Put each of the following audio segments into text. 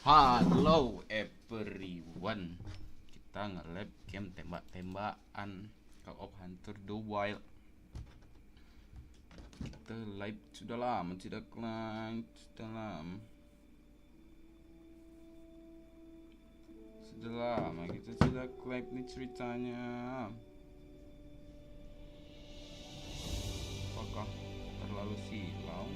Halo everyone. Kita nge-lab game tembak-tembakan Call of Hunter The Wild. Kita live sudah lama tidak live. Sudah lama kita tidak live nih ceritanya. Apakah terlalu silau?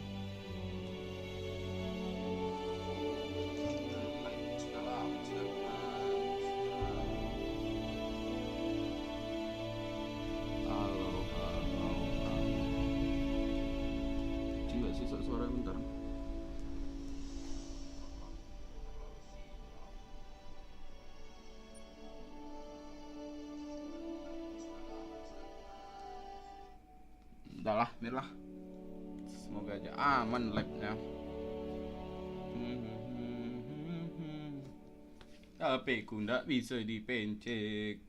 Susah suara bentar. Udahlah, biarlah. Semoga aja aman live-nya. HP ku ndak bisa dipencet.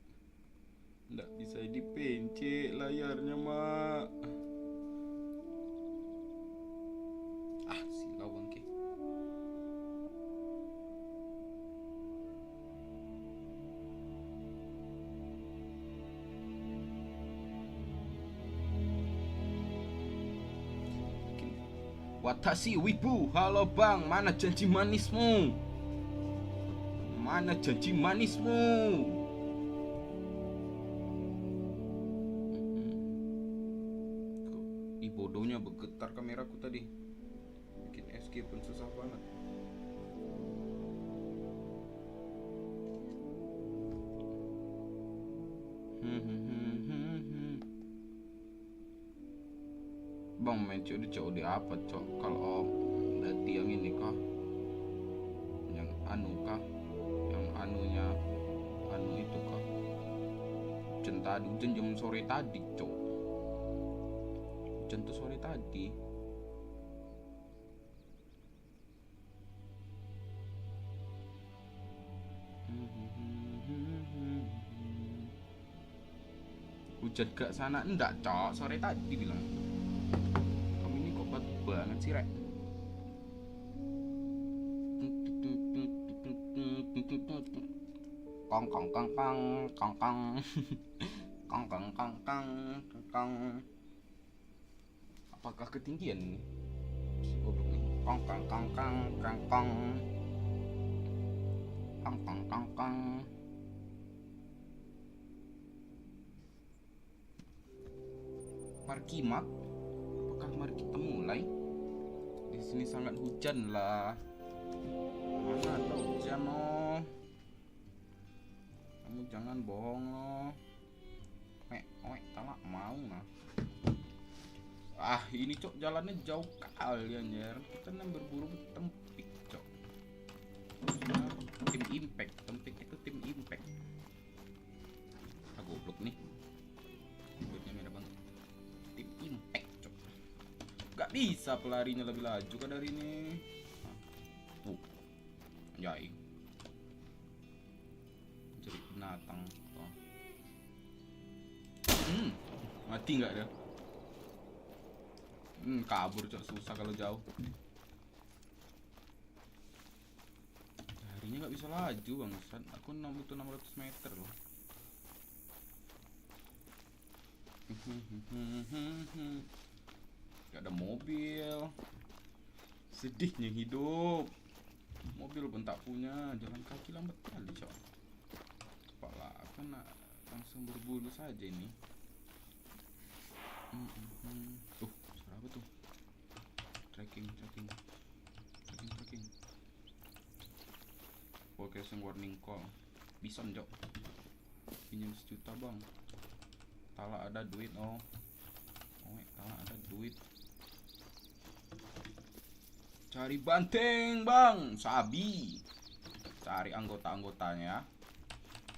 Ndak bisa dipencet layarnya, Mak. Silau bangke. Watashi wibu, halo bang, mana janji manismu? Mana janji manismu? Ih, bodohnya bergetar kameraku tadi. Bikin escape pun susah banget. Bang main COD apa cok? Kalau berarti yang ini kah? Yang anu kah? Yang anunya anu itu kah? Hujan tadi, hujan jam sore tadi cok. Hujan tuh sore tadi. Hujan gak sana enggak cok, sore tadi bilang. Kamu ini kok batu banget sih rek. Kong kong kong kong kong kong kong kong kong kong kong. Apakah ketinggian ini? Si goblok nih. Kong kong kong kong kong kong kong kong kong kong. Marki map. Apakah mari kita mulai? Di sini sangat hujan lah. Mana ada hujan oh? Kamu jangan bohong loh. Talak mau nah. Ini cok jalannya jauh kali anjir. Kita nang berburu tempik cok. Tim impact, tempik itu tim impact. Goblok nih. Buatnya merah banget. Tim impact cok. Gak bisa pelarinya lebih laju kan dari ini. Anjay. Jadi binatang oh. Mati nggak dia? Kabur cok, susah kalau jauh. Harinya nggak bisa laju bangsat. Aku butuh 600 meter loh. Gak ada mobil. Sedihnya hidup. Mobil pun tak punya. Jalan kaki lambat kali cok. Kepala aku nak langsung berbulu saja ini. Tuh, suara apa tuh? Tracking. Vocation warning call. Bison jok. Pinjam 1 juta bang. Tala ada duit oh. Tala ada duit. Cari banteng bang, sabi. Cari anggota-anggotanya.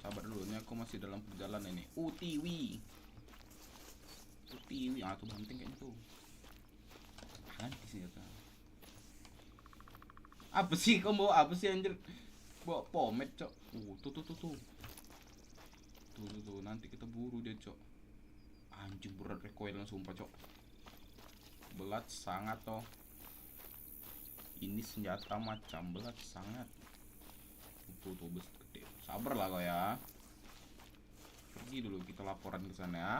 Sabar dulu, ini aku masih dalam perjalanan ini. Utiwi, tuh banteng kayaknya tuh. Ganti senjata. Apa sih kamu bawa apa sih anjir? Bawa pomade cok. Tuh. Tuh, nanti kita buru dia cok. Anjing berat recoil langsung sumpah cok. Belat sangat toh. Ini senjata macam belat sangat. Tuh bus gede. Sabar lah kau ya. Pergi dulu kita laporan ke sana ya.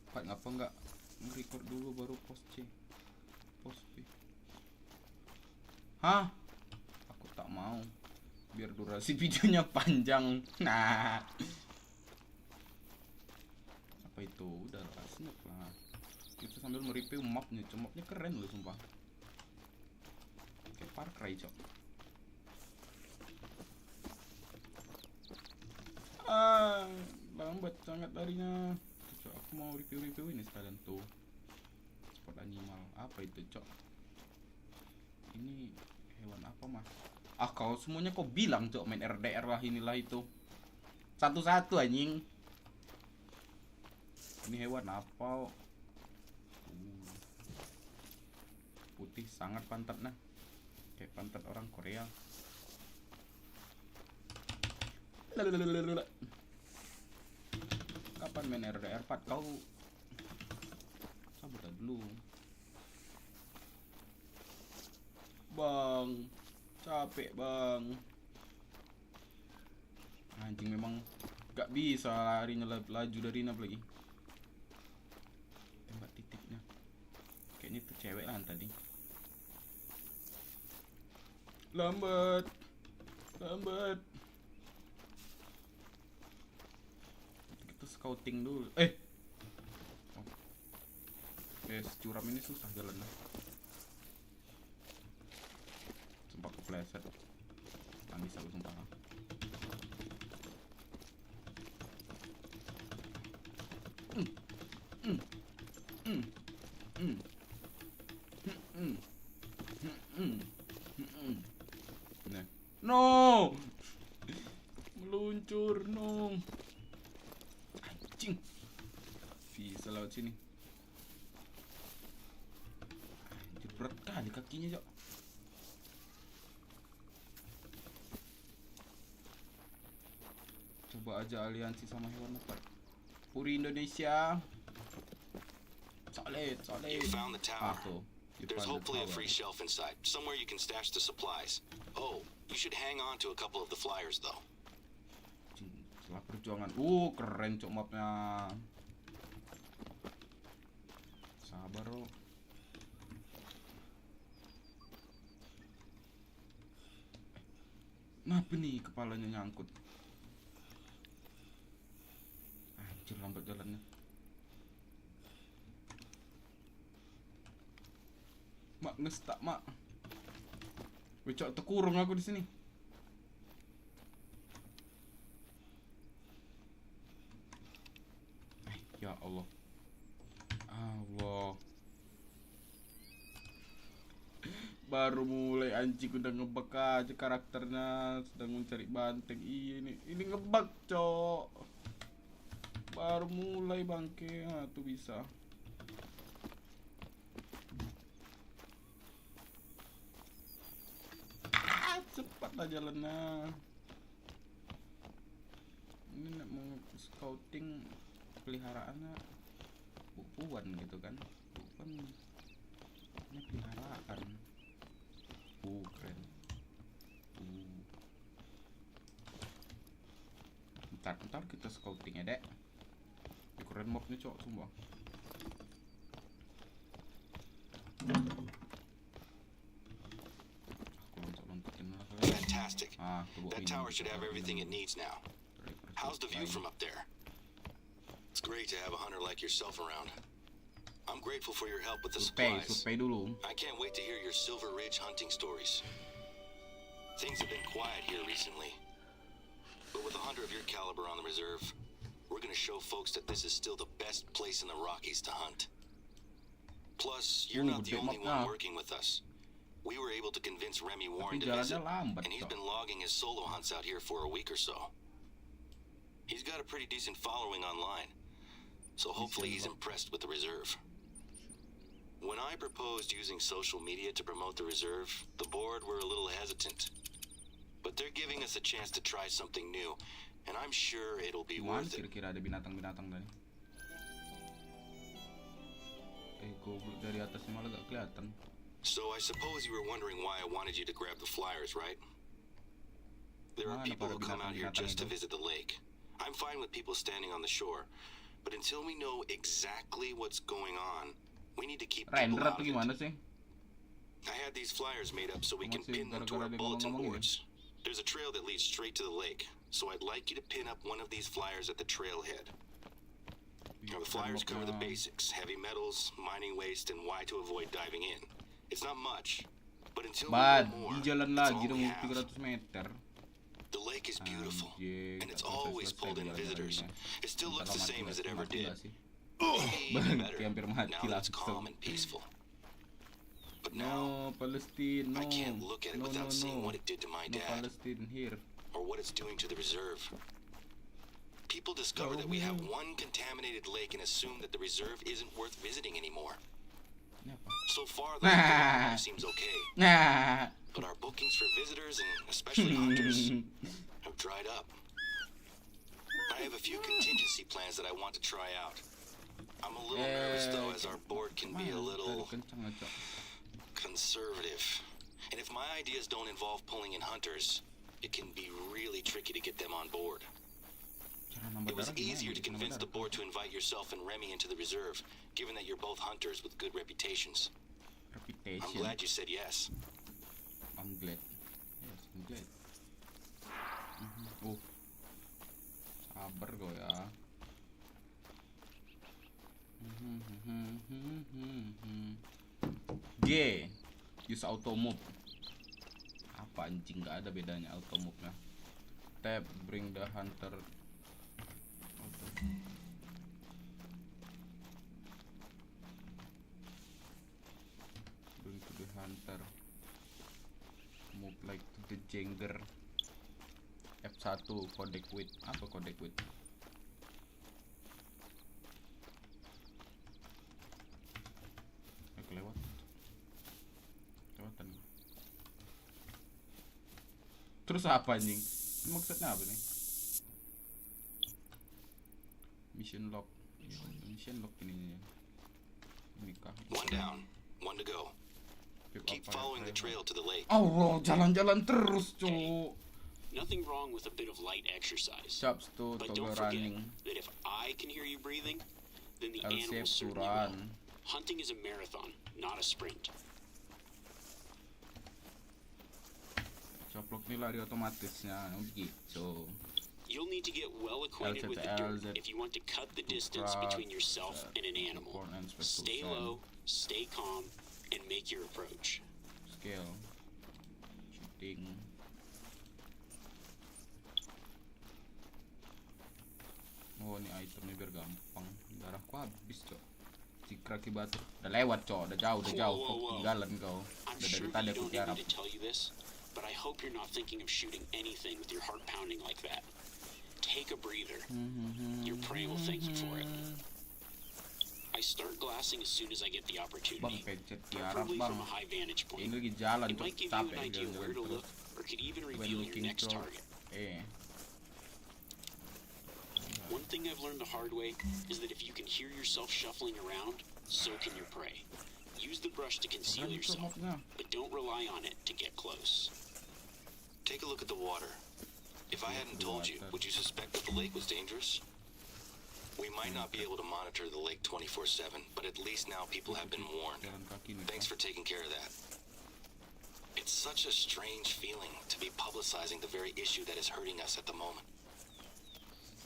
Pak ngapa nggak nge-record dulu baru post C, post B? Hah? Aku tak mau. Biar durasi videonya panjang. Nah. Apa itu? Udah lah, snap lah. Kita sambil mereview mapnya. Mapnya keren loh sumpah. Kayak Far Cry cok. Lambat sangat larinya. Cok, aku mau review ini sekalian tuh. Spot animal. Apa itu cok? Ini hewan apa mah? Kau semuanya kau bilang cok, main RDR lah inilah itu. Satu-satu anjing. Ini hewan apa? Putih sangat pantatnya. Kayak pantat orang Korea. Kapan main RDR 4? Kau sabar dulu. Bang, capek bang. Anjing memang gak bisa larinya laju dari nap lagi. Tembak titiknya. Kayaknya itu cewek lah tadi. Lambat. Kita scouting dulu. Curam ini susah jalannya. Sumpah kepleset. Nangis aku sumpah. No, meluncur no. Anjing, bisa lewat sini. Anjir, berat kali kakinya cok. Coba aja aliansi sama hewan apa? Puri Indonesia. Solid. You found the tower. There's hopefully a free shelf inside, somewhere you can stash the supplies. Oh, you should hang on to a couple of the flyers though. Setelah perjuangan, keren cok mapnya. Sabar lo. Kenapa nih kepalanya nyangkut? Anjir, lambat jalannya. Mak ngestak mak. Cok terkurung aku di sini. Ya Allah. Baru mulai anjing udah ngebug aja karakternya, sedang mencari banteng. Iya ini ngebug cok. Baru mulai bangke. Tuh bisa. Cepatlah jalannya. Ini nak mau scouting peliharaannya bukuan gitu kan. Bukan ini peliharaan. Keren. Bentar kita scouting ya dek. Keren mobnya cok semua. Fantastic. That tower should have everything it needs now. How's the view from up there? It's great to have a hunter like yourself around. I'm grateful for your help with the supplies. I can't wait to hear your Silver Ridge hunting stories. Things have been quiet here recently, but with a hunter of your caliber on the reserve, we're gonna show folks that this is still the best place in the Rockies to hunt. Plus, you're not the only one working with us. We were able to convince Remy Warren to visit, and he's been logging his solo hunts out here for a week or so. He's got a pretty decent following online, so hopefully he's impressed with the reserve. When I proposed using social media to promote the reserve, the board were a little hesitant. But they're giving us a chance to try something new, and I'm sure it'll be worth it. Kira-kira ada binatang-binatang tadi. Goblok dari atasnya malah gak kelihatan. So I suppose you were wondering why I wanted you to grab the flyers, right? There are Mana people para who come out here binatang-binatang just to itu? visit the lake. I'm fine with people standing on the shore, but until we know exactly what's going on, we need to keep people Render out atau of it. gimana sih? I had these flyers made up so we can Masih pin them to gara-gara our dia bulletin ngomong-ngomong boards. There's a trail that leads straight to the lake, so I'd like you to pin up one of these flyers at the trailhead. Now, the flyers cover the basics: heavy metals, mining waste, and why to avoid diving in. It's not much, but until we Bad, know more, di jalan it's lagi all dong we have. 300 meter. The lake is beautiful, Anjing, and it's nggak always selesai-selesai pulled in gara-gara visitors. ini. It still Bentar looks the mati same nggak as it sih? ever Mati did. nggak sih? Maybe even Berhenti better, hampir mati now that it's calm langsung. and peaceful. But now, No Palestine, no. I can't look at it No, without no, seeing no. what it did to my No dad, Palestine here. or what it's doing to the reserve. People discover that we have one contaminated lake and assume that the reserve isn't worth visiting anymore. Ini apa? So far, the lake seems okay, Nah. but our bookings for visitors and especially hunters have dried up. I have a few contingency plans that I want to try out. I'm a little nervous though, as our board can be a little Kencang aja. conservative. And if my ideas don't involve pulling in hunters, it can be really tricky to get them on board. Cara nambah It was darah gimana? easier to Nambah convince the darah. board to invite yourself and Remy into the reserve, given that you're both hunters with good reputations. I'm Reputation. glad you said yes. I'm glad. Yes, I'm glad. Oh. Sabar kau ya. G. Use auto move. Apa anjing, nggak ada bedanya auto move-nya. Tab, bring the hunter. Bring to the hunter. Move like to the jangler. F1 codec with. Apa codec with? Kelewat. Kelewatan. Terus apa anjing? Ini maksudnya apa nih? Mission lock. Mission lock ini. Ini kah? One down, one to go. Pick Keep up following the trail to the lake. Allah, jalan-jalan terus, cuk. Nothing wrong with a bit of light exercise. Chops tuh, But toggle don't forget running. that if I can hear you breathing, then the L-shape animals to certainly will. run. Hunting is a marathon, not a sprint. Coplok nih lari otomatisnya, gitu. You'll need to get well acquainted with the dirt if you want to cut the distance between yourself and an animal. Stay low, stay calm, and make your approach. Skill. Shooting. Oh, ini itemnya biar gampang. Darahku habis, cok. Si kraki batu. Udah lewat, cok. Udah jauh, Whoa, Kok whoa, whoa. ketinggalan kau. I'm Udah dari sure tadi you aku don't need tiarap. me to tell you this, but I hope you're not thinking of shooting anything with your heart pounding like that. Take a breather. Your prey will thank you for it. I start glassing as soon as I get the Bang, opportunity, pencet tiarap, preferably bang. from a high vantage Ini point. lagi jalan, It cok. might give you an Capek idea where to jalan-jalan look, terus. or could even When reveal your looking next for- target. Eh. One thing I've learned the hard way is that if you can hear yourself shuffling around, so can your prey. Use the brush to conceal Keren tuh yourself, mapnya. but don't rely on it to get close. Take a look at the water. If I hadn't told you, would you suspect that the lake was dangerous? We might not be able to monitor the lake 24/7, but at least now people have been warned. Jalan kaki nih, Thanks Kak. for taking care of that. It's such a strange feeling to be publicizing the very issue that is hurting us at the moment.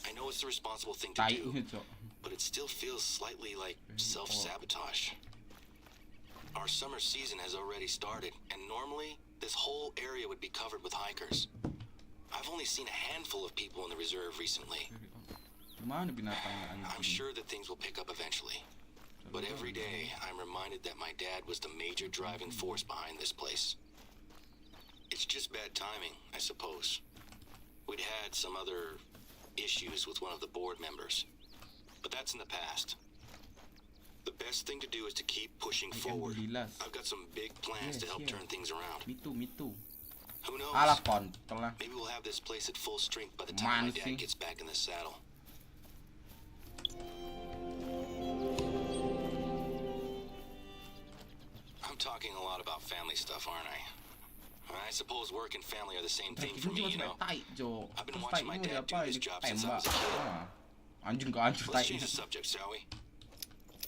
I know it's the responsible thing to Tai do, nih, cok. but it still feels slightly like self-sabotage. Our summer season has already started, and normally this whole area would be covered with hikers. I've only seen a handful of people in the reserve recently. Gimana binatangnya anjing? I'm sure that things will pick up eventually. But every day, I'm reminded that my dad was the major driving force behind this place. It's just bad timing, I suppose. We'd had some other issues with one of the board members, but that's in the past. The best thing to do is to keep pushing forward. I've got some big plans to help turn things around. Me too. Who knows? Alah, kontol lah. Maybe we'll have this place at full strength by the time my Man dad sih. gets back in the saddle. I'm talking a lot about family stuff, aren't I? I suppose work and family are the same thing Ini for me, cuma you know. tai, Jo. I've been Terus watching my tai dad do apa? this job since I Tembak. was a kid. Anjing kehancur Let's tai. change the subject, shall we?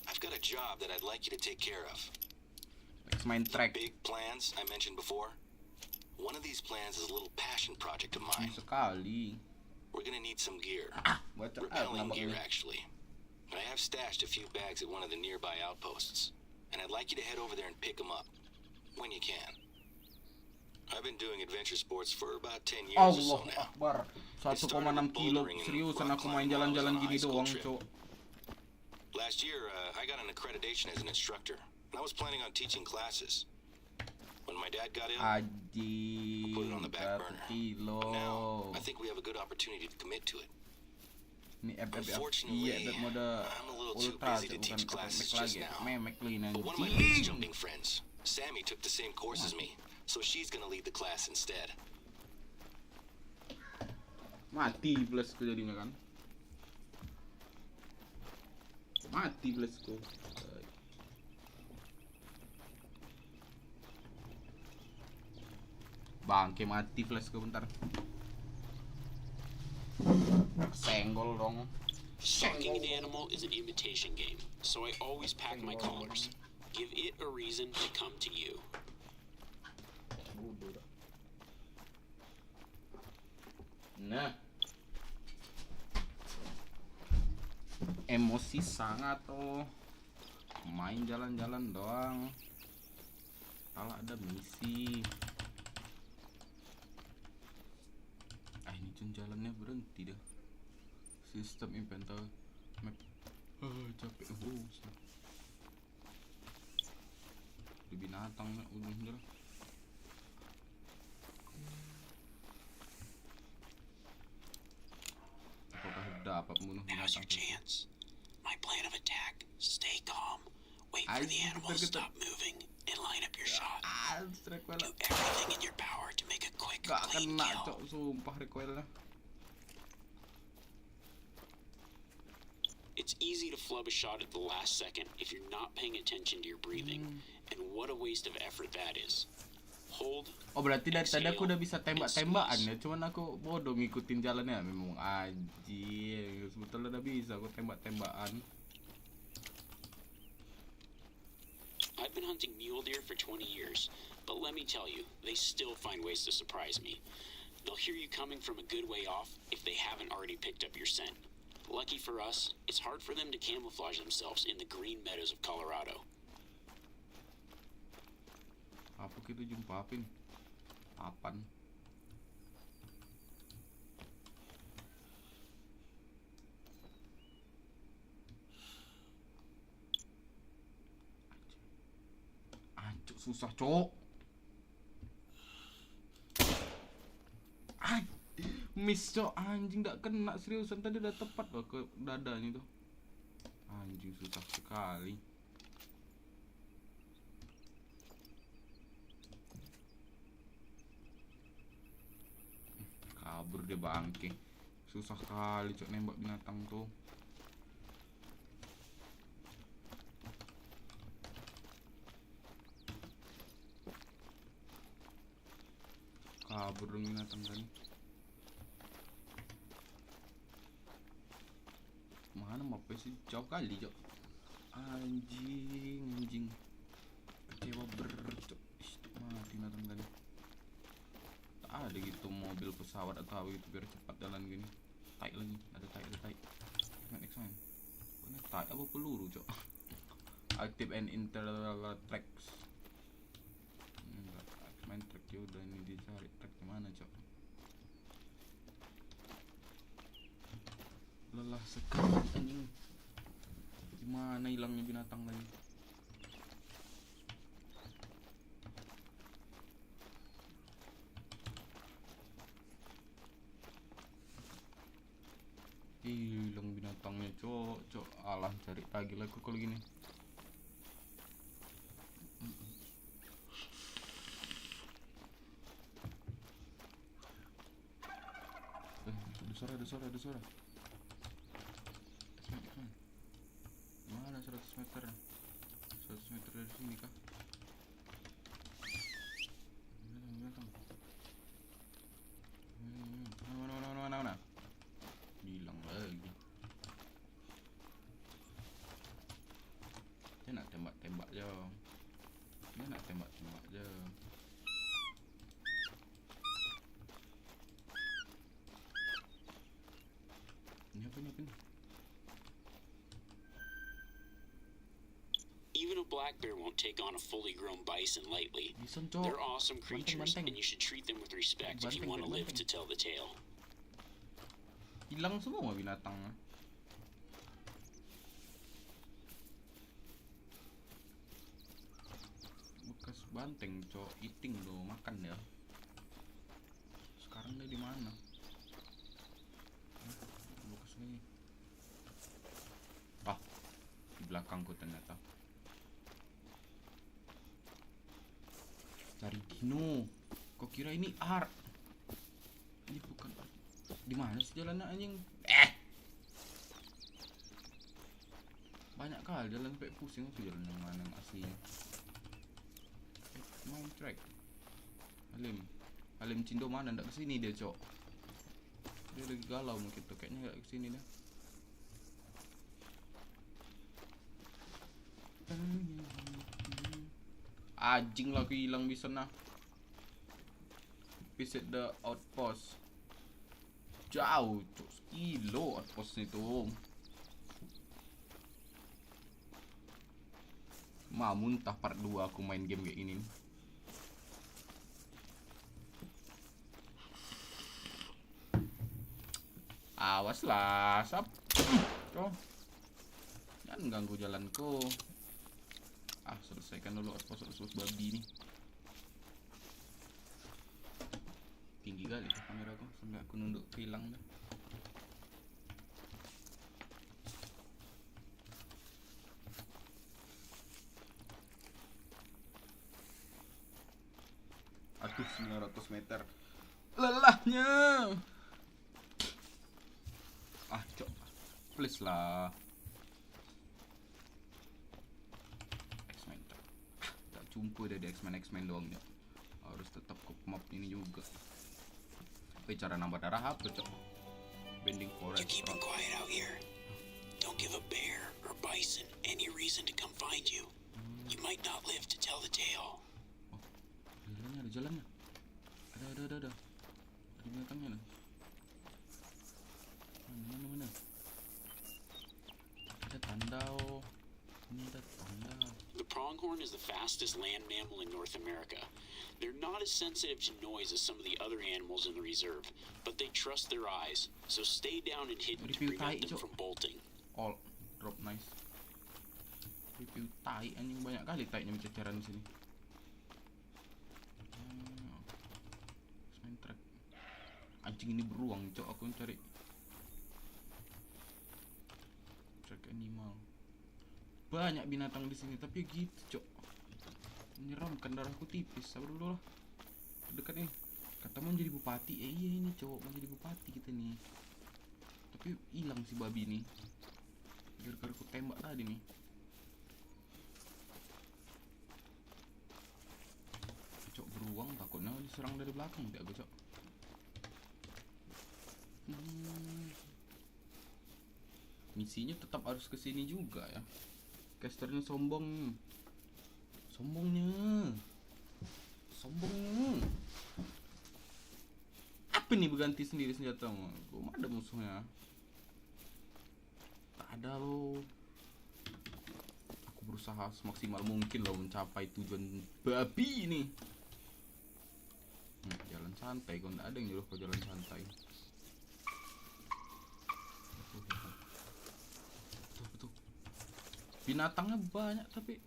I've got a job that I'd like you to take care of. Let's main The track. big plans I mentioned before. One of these plans is a little passion project of mine. Sekali. We're gonna need some gear. Baca Repelling kenapa gear, ini? actually. I have stashed a few bags at one of the nearby outposts, and I'd like you to head over there and pick them up when you can. I've been doing adventure sports for about 10 years or so Allah now. Akbar. 1,6 kilo. Seriusan aku main jalan-jalan gini doang, Cok. Last year, I got an accreditation as an instructor, and I was planning on teaching classes. When my dad got ill, Aji, put it on the back 1 burner. kilo. Now, I think we have a good opportunity to commit to it. Ini Unfortunately, iya, mode I'm a little too ultra, busy to bukan teach classes memek just lagi. now. Memek lu ini, But one of my anjing. base jumping friends, Sammy, took the same course as me, so she's gonna lead the class instead. Mati plusku jadinya kan. Mati plusku. Bangke mati flashku bentar. Senggol dong. Stalking an animal is an imitation game, so I always pack my collars. Give it a reason to come to you. Nah, emosi sangat tuh. Main jalan-jalan doang. Kalau ada misi. Ini cun jalannya berhenti dah. Sistem inventory map. Capek di binatang ujung. Apakah dapat membunuh Now's binatang? your chance. My plan of attack. Stay calm. Wait for the animal to stop moving and line up your shot. Do everything in your power to make a quick, Gak clean kena, kill. Cok, sumpah recoilnya. It's easy to flub a shot at the last second if you're not paying attention to your breathing. And what a waste of effort that is. Hold. Oh, berarti dari tadi aku udah bisa tembak-tembakan ya, cuman aku bodoh ngikutin jalannya. Memang anjir, sebetulnya udah bisa aku tembak-tembakan. I've been hunting mule deer for 20 years, but let me tell you, they still find ways to surprise me. They'll hear you coming from a good way off if they haven't already picked up your scent. Lucky for us, it's hard for them to camouflage themselves in the green meadows of Colorado. Apa kita jumpapin? Apaan? Ancuk susah, Cok. Miss, Cok. Anjing gak kena, seriusan tadi udah tepat loh ke dadanya tuh. Anjing susah sekali. Kabur dia bangke. Susah kali, Cok, nembak binatang tuh. Kabur dong binatang kan. Mana mapnya sih, jauh kali, Cok. Anjing. Kecewa Cok. Mati binatang kan. Tak ada gitu mobil, pesawat atau apa gitu biar cepat jalan gini. Tai lagi, ada tai. Next one. Ini tai apa peluru, Cok? Active and internal tracks. Main track ya udah, ini dicari track gimana, Cok? Lelah sekali anjing. Gimana hilangnya binatang lagi? Hilang binatangnya, Cok. Alah, cari lagi lah kalau gini. Ada suara. Mana 100 meter? 100 meter dari sini kah? Binatang. black bear won't take on a fully grown bison lightly. Bison, Cok. They're awesome creatures, Banteng. and you should treat them with respect if you Banteng, want to live banteng. to tell the tale. Hilang semua binatang. Bekas banteng, Cok. Eating lo, makan ya. Sekarang dia di mana? Bekas ini. Ah, di belakangku ternyata. Cari dino. Kok kira ini art? Ini bukan art. Di mana sih jalannya anjing? Banyak kali jalan sampai pusing tuh jalan yang mana yang aslinya. Main track. Halim Cindo mana? Nggak kesini dia, Cok. Dia lagi galau mungkin tuh, kayaknya nggak kesini dah. Anjing lagi hilang di sana. Visit the outpost. Jauh, Cok. Kilo outpost itu. Mau muntah part 2 aku main game kayak ini. Awas lah, sap. Tuh. Jangan ganggu jalanku. Ah, selesaikan dulu outpost babi nih. Tinggi kali tuh kameraku sampai aku nunduk hilang dah. Aduh, 900 meter. Lelahnya. Ah, Cok. Please lah. X-Men. Tak jumpa dia di X-Men doang ya. Harus tetap ke map ini juga. Tapi cara nambah darah apa, Cok? Bending forest. You're keeping quiet out here. Don't give a bear or bison any reason to come find you. You might not live to tell the tale. Ada jalannya. Ada. Ada binatangnya nih. Mana? Ada tanda. Ini ada tanda. The pronghorn is the fastest land mammal in North America. They're not as sensitive to noise as some of the other animals in the reserve, but they trust their eyes, so stay down and hidden to prevent them from bolting. All drop nice. Review tai anjing, banyak kali tainya berceceran di sini. Main track. Anjing ini beruang, Cok. Aku cari track animal. Banyak binatang di sini, tapi gitu, Cok. Menyeramkan, darahku tipis. Sabar dulu lah. Dekat nih. Kata mau jadi bupati. Iya ini, Cok. Mau jadi bupati kita nih. Tapi hilang si babi nih. Gara-gara aku tembak tadi nih. Cok, beruang takutnya diserang dari belakang tidak, Cok. Misinya tetap harus kesini juga ya. Casternya sombongnya. Apa nih berganti sendiri senjata? Belum ada musuhnya. Tak ada loh. Aku berusaha semaksimal mungkin loh mencapai tujuan babi ini. Jalan santai, kok nggak ada yang nyuruh kau jalan santai. Betul. Binatangnya banyak tapi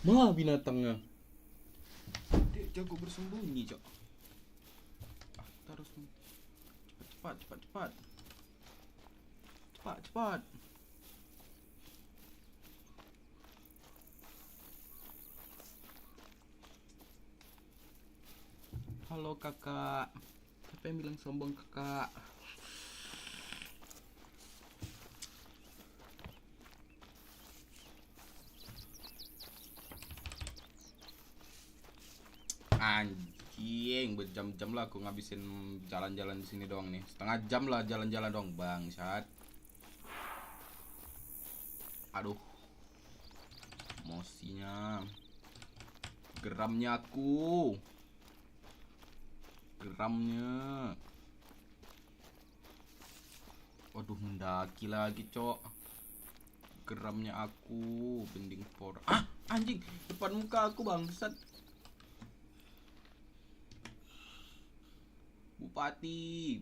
mana binatangnya? Dia jago bersembunyi, Cok. Ah, kita harus cepat. Halo kakak. Siapa yang bilang sombong, kakak? Anjing, berjam-jam lah aku ngabisin jalan-jalan di sini doang nih. Setengah jam lah jalan-jalan dong, bangsat. Aduh. Emosinya. Geramnya aku. Waduh, mendaki lagi, cok. Geramnya aku, bending por. Anjing, depan muka aku bangsat. Bupati.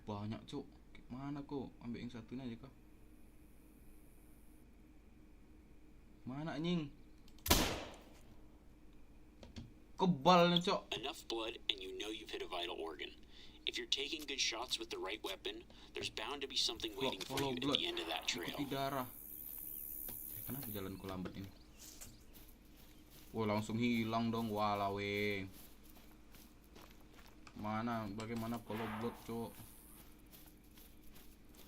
Banyak, cok. Mana kok? Ambil yang satunya aja kah? Mana anjing? Kebalnya, cok. Enough blood and you know you've hit a vital organ. If you're taking good shots with the right weapon, there's bound to be something waiting for you at the end of that trail. Ikuti darah. Kenapa jalanku lambat ini? Wah, langsung hilang dong, walawe. Bagaimana follow blood, cok?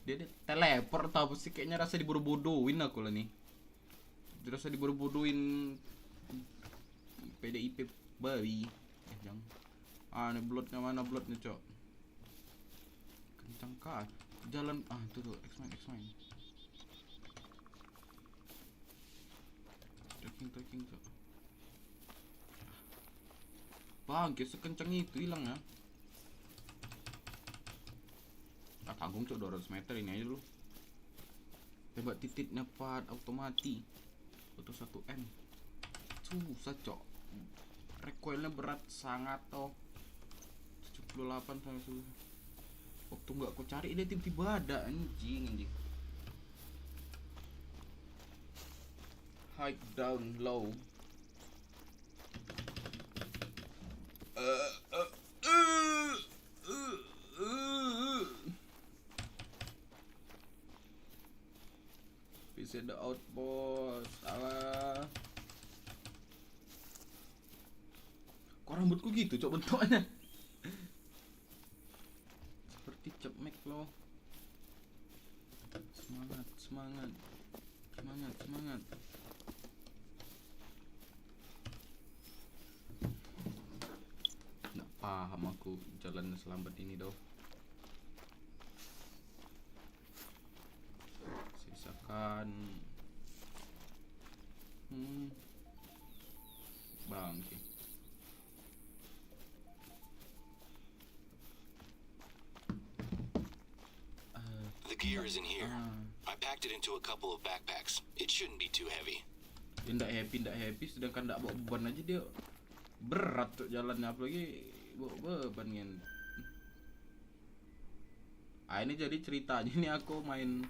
Dia teleport apa sih? Kayaknya rasa dibodoh-bodohin aku lah nih. Rasa dibodoh-bodohin PDIP bayi. Jangan. Ini bloodnya mana bloodnya, cok? Kencang kah? Jalan tuh X-Mine. Tracking, cok. Bangke, sekencang itu hilang ya. Tanggung, cok, 200 meter ini aja dulu. Tembak titiknya part automati. Auto 1M. Susah, cok. Recoilnya berat sangat toh. 78 sampai susah. Waktu nggak aku cari dia tiba-tiba ada, anjing. High down low. Bisa the outpost. Salah. Kok rambutku gitu, cok, bentuknya? Seperti cepmek loh. Semangat. Nggak paham aku jalan selambat ini doh. Sisakan bangke. The gear is in here. I packed it into a couple of backpacks. It shouldn't be too heavy. Dia ndak happy, sedangkan ndak bawa beban aja dia berat tuh jalannya, apalagi bawa beban kan. Ini jadi ceritanya nih, aku main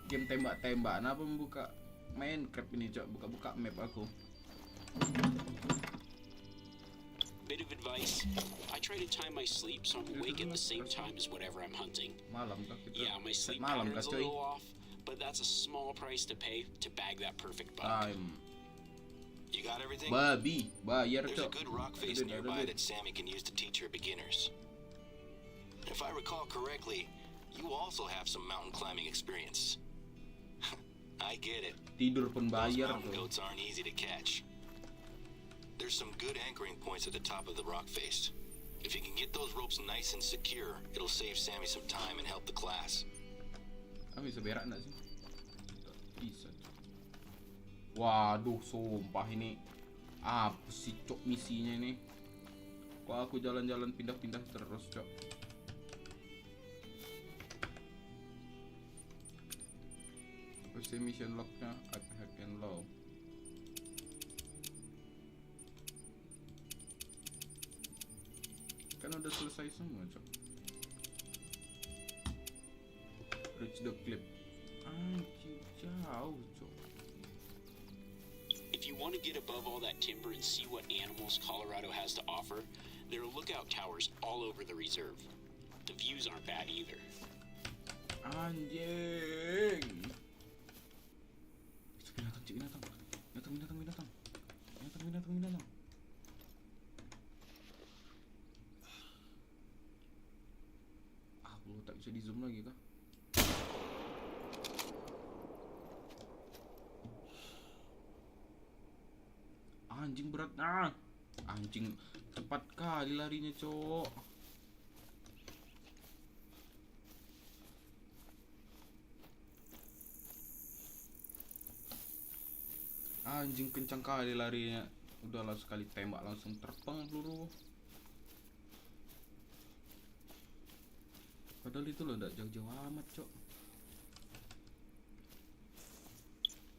game tembak-tembakan apa membuka Minecraft ini, cok, buka map aku. Bit of advice, I try to time my sleep so I'm awake at the same time as whatever I'm hunting. Malam kah kita? Yeah, my sleep pattern's a little off, but that's a small price to pay to bag that perfect buck. You got everything? Babi, bayar, There's a good rock face nearby that Sammy can use to teach her beginners. If I recall correctly, you also have some mountain climbing experience. I get it. Tidur pun Those bayar mountain tuh. goats aren't easy to catch. There's some good anchoring points at the top of the rock face. If you can get those ropes nice and secure, it'll save Sammy some time and help the class. Bisa berak enggak sih? Bisa. Waduh, sumpah ini apa sih, cok, misinya ini? Kok aku jalan-jalan pindah-pindah terus, cok? Pasti mission locknya high and low. Kan udah selesai semua, cok. Reach the cliff. Anjir, jauh, cok. If you want to get above all that timber and see what animals Colorado has to offer, there are lookout towers all over the reserve. The views aren't bad either. Anjing. Binatang. Belum tak bisa di zoom lagi kah? Anjing berat. Anjing cepat kali larinya, cok. Anjing kencang kali larinya. Udahlah, sekali tembak langsung terbang peluru. Padahal itu loh nggak jauh-jauh amat, Cok.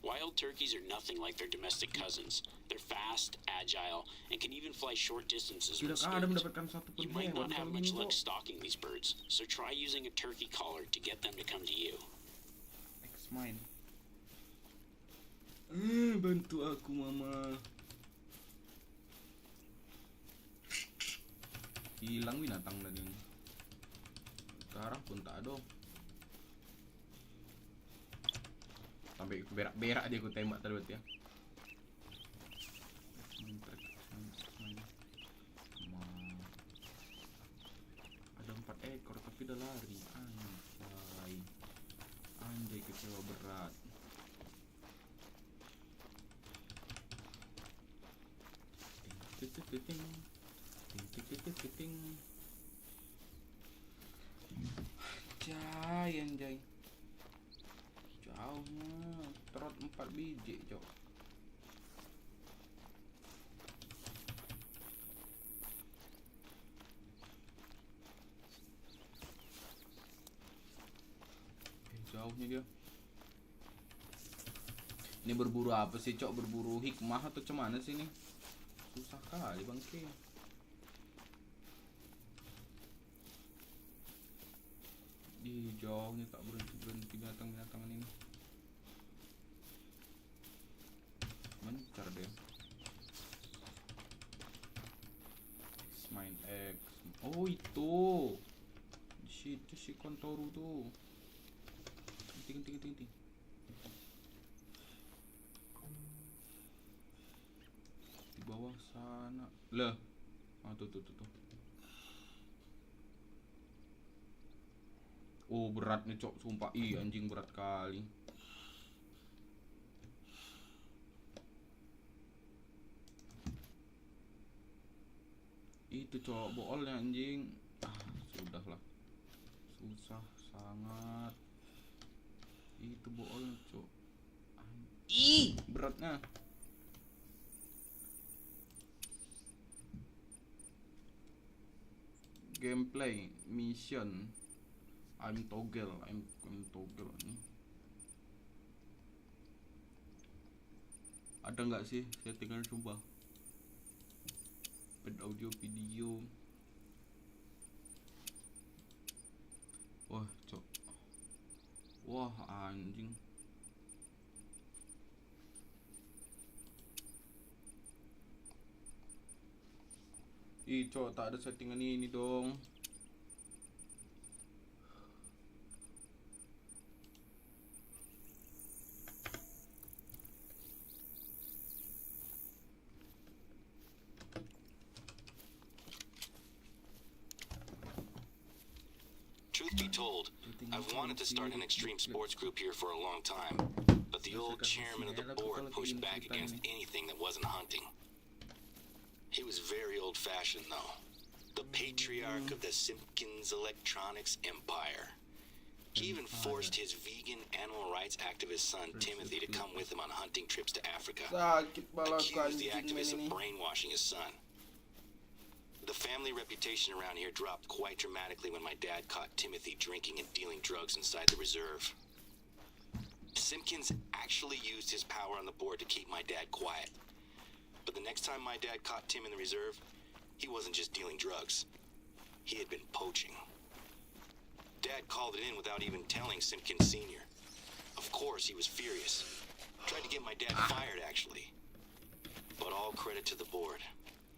Wild turkeys are nothing like their domestic cousins. They're fast, agile, and can even fly short distances when Tidak ada spooked. mendapatkan satu pun You might hewan not have kalau much ini, luck Cok. stalking these birds, so try using a turkey collar to get them to come to you. X-Mine. Bantu aku, Mama. Hilang binatang tadi. Sekarang pun tak ada. Sampai berak-berak dia aku tembak tadi ya. Ada 4 ekor tapi udah lari. Anjay kecewa berat. Anjay. Jauhnya trot 4 biji, Cok. Jauhnya dia. Ini berburu apa sih, Cok? Berburu hikmah atau cuman sih ini? Susah kali, bangke. Di jauhnya tak berhenti binatang-binatangan ini. Mencar deh. Main X. Oh itu. Di situ si kontoru tuh. Ganti. Di bawah sana. Lah. Tuh. Oh beratnya, Cok, sumpah. Ih anjing berat kali. Itu, Cok, boolnya anjing. Sudahlah. Susah sangat. Itu boolnya, Cok. Ih beratnya. Gameplay mission. I'm toggle nih. Ada nggak sih settingan sumpah? Bed audio video. Wah, Cok. Wah, anjing. Ih, Cok, tak ada settingan ini dong. Truth be told, I've wanted to start an extreme sports group here for a long time, but the old chairman of the board pushed back against anything that wasn't hunting. He was very old-fashioned, though. The patriarch of the Simpkins Electronics Empire. He even forced his vegan animal rights activist son, Timothy, to come with him on hunting trips to Africa. Accused the activist of brainwashing his son. The family reputation around here dropped quite dramatically when my dad caught Timothy drinking and dealing drugs inside the reserve. Simpkins actually used his power on the board to keep my dad quiet. But the next time my dad caught Tim in the reserve, he wasn't just dealing drugs. He had been poaching. Dad called it in without even telling Simpkins Sr. Of course, he was furious. Tried to get my dad fired, actually. But all credit to the board.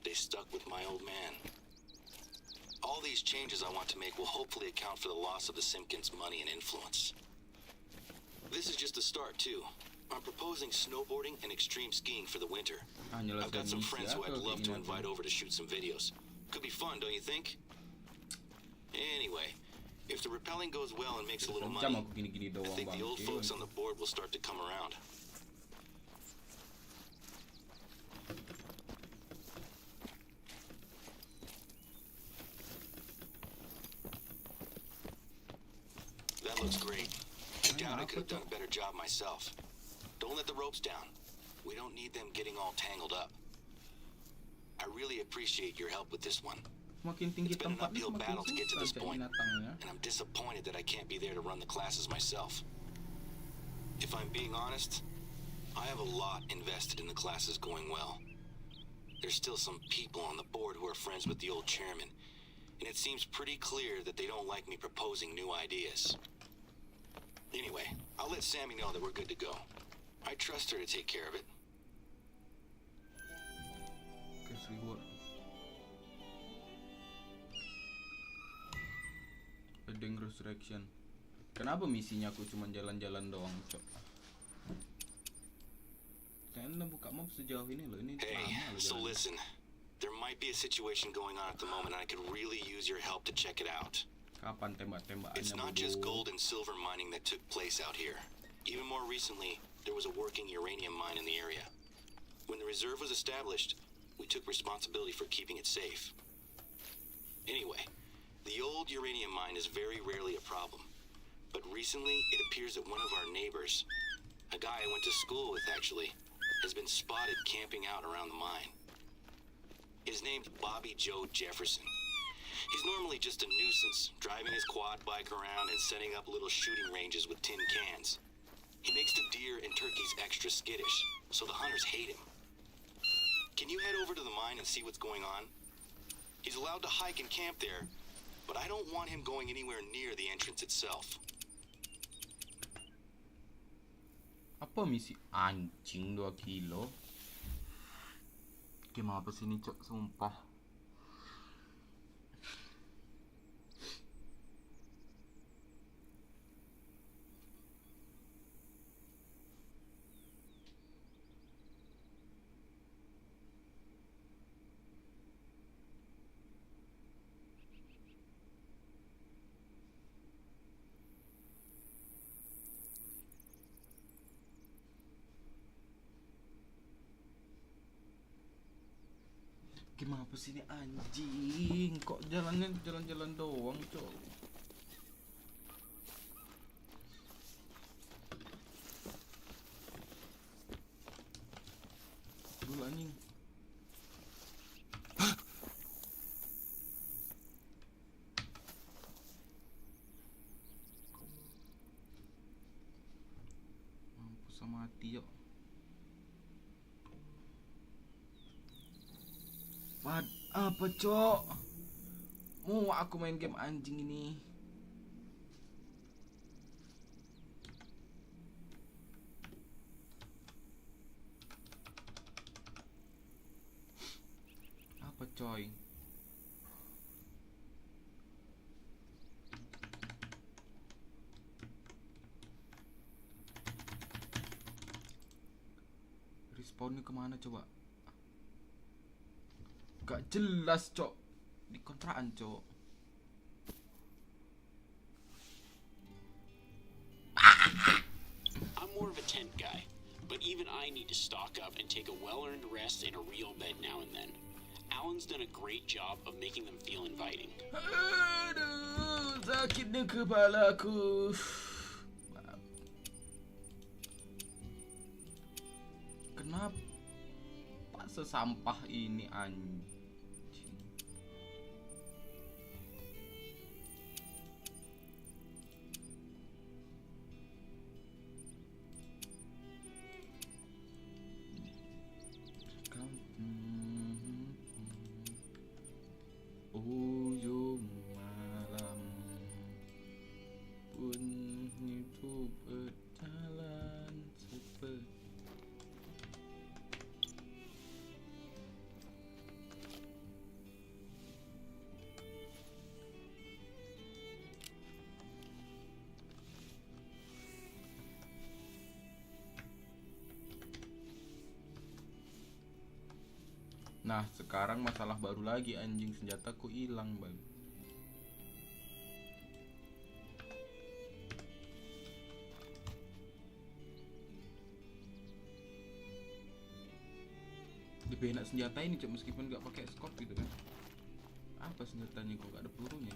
They stuck with my old man. All these changes I want to make will hopefully account for the loss of the Simpkins' money and influence. This is just the start, too. I'm proposing snowboarding and extreme skiing for the winter. I've got some friends who I'd love to invite over to shoot some videos. Could be fun, don't you think? Anyway, if the rappelling goes well and makes a little money, I think the old folks on the board will start to come around. That looks great. I doubt I could have done a better job myself. Don't let the ropes down. We don't need them getting all tangled up. I really appreciate your help with this one. Semakin tinggi It's been an tempatnya uphill semakin battle to get to susah this cari point, binatangnya. and I'm disappointed that I can't be there to run the classes myself. If I'm being honest, I have a lot invested in the classes going well. There's still some people on the board who are friends with the old chairman, and it seems pretty clear that they don't like me proposing new ideas. Anyway, I'll let Sammy know that we're good to go. I trust her to take care of it. Cash reward. Wedding resurrection. Kenapa misinya aku cuma jalan-jalan doang, Cok? Kayaknya buka map sejauh ini loh, ini Hey, lama loh so jalannya. listen. There might be a situation going on at the moment and I could really use your help to check it out. Kapan tembak-tembakannya, It's not just gold and silver mining that took place out here. Even more recently, there was a working uranium mine in the area. When the reserve was established, we took responsibility for keeping it safe. Anyway, the old uranium mine is very rarely a problem. But recently, it appears that one of our neighbors, a guy I went to school with actually, has been spotted camping out around the mine. His name's Bobby Joe Jefferson. He's normally just a nuisance, driving his quad bike around and setting up little shooting ranges with tin cans. He makes the deer and turkeys extra skittish, so the hunters hate him. Can you head over to the mine and see what's going on? He's allowed to hike and camp there, but I don't want him going anywhere near the entrance itself. Apa misi anjing 2 kilo? Gimana apa sih ini, Cok? Sumpah. Gimana apa sih ini anjing? Kok jalannya jalan-jalan doang, Cok? Dulu anjing. Mampus sama mati, yuk. Apa, Cok? Mau aku main game anjing ini. Apa, coy? Respawnnya kemana coba? Gak jelas, Cok. Di kontrakan, Cok. I'm more of a tent guy, but even I need to stock up and take a well-earned rest in a real bed now and then. Alan's done a great job of making them feel inviting. Aduh, sakitnya kepalaku. Kenapa sesampah ini anjing? Ujung malam pun hidup berjalan seperti Nah, sekarang masalah baru lagi anjing, senjataku hilang, Bang. Lebih enak senjata ini, Cok, meskipun gak pakai scope gitu kan. Apa senjatanya kok gak ada pelurunya?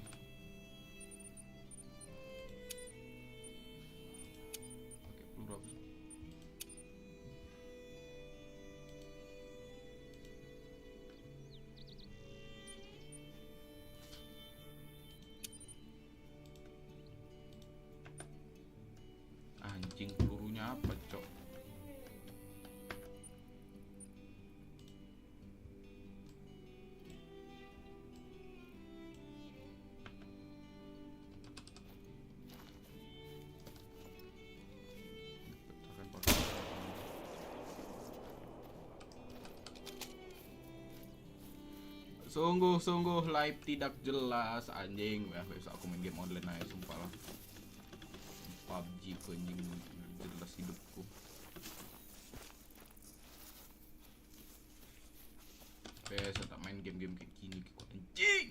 Pakai peluru apa? Sungguh live tidak jelas anjing. Ya besok aku main game online aja sumpah lah. PUBG anjing jelas hidupku. Besok tak main game-game kayak gini kok anjing.